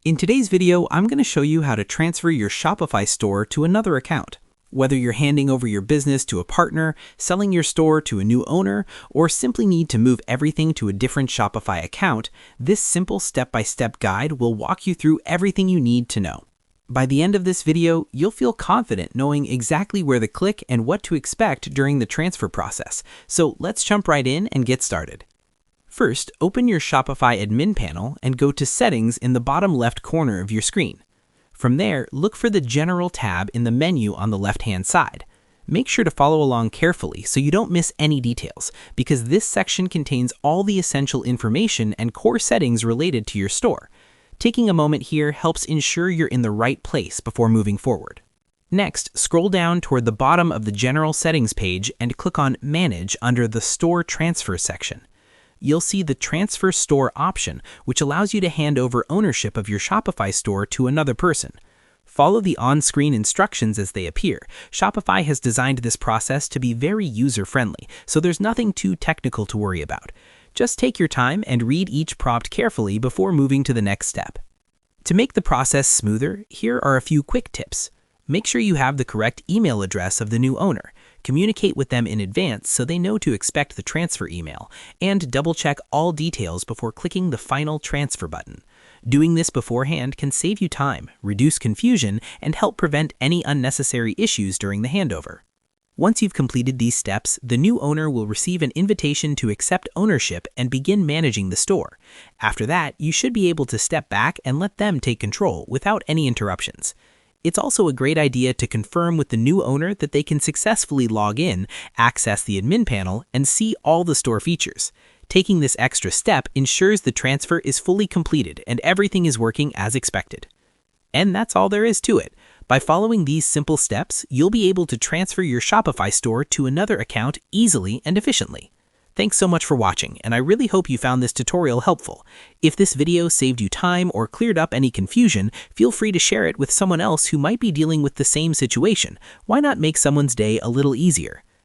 In today's video, I'm going to show you how to transfer your Shopify store to another account. Whether you're handing over your business to a partner, selling your store to a new owner, or simply need to move everything to a different Shopify account, this simple step-by-step guide will walk you through everything you need to know. By the end of this video, you'll feel confident knowing exactly where to click and what to expect during the transfer process. So let's jump right in and get started. First, open your Shopify admin panel and go to Settings in the bottom left corner of your screen. From there, look for the General tab in the menu on the left-hand side. Make sure to follow along carefully so you don't miss any details, because this section contains all the essential information and core settings related to your store. Taking a moment here helps ensure you're in the right place before moving forward. Next, scroll down toward the bottom of the General Settings page and click on Manage under the Store Transfer section. You'll see the Transfer Store option, which allows you to hand over ownership of your Shopify store to another person. Follow the on-screen instructions as they appear. Shopify has designed this process to be very user-friendly, so there's nothing too technical to worry about. Just take your time and read each prompt carefully before moving to the next step. To make the process smoother, here are a few quick tips. Make sure you have the correct email address of the new owner. Communicate with them in advance so they know to expect the transfer email, and double-check all details before clicking the final transfer button. Doing this beforehand can save you time, reduce confusion, and help prevent any unnecessary issues during the handover. Once you've completed these steps, the new owner will receive an invitation to accept ownership and begin managing the store. After that, you should be able to step back and let them take control without any interruptions. It's also a great idea to confirm with the new owner that they can successfully log in, access the admin panel, and see all the store features. Taking this extra step ensures the transfer is fully completed and everything is working as expected. And that's all there is to it. By following these simple steps, you'll be able to transfer your Shopify store to another account easily and efficiently. Thanks so much for watching, and I really hope you found this tutorial helpful. If this video saved you time or cleared up any confusion, feel free to share it with someone else who might be dealing with the same situation. Why not make someone's day a little easier?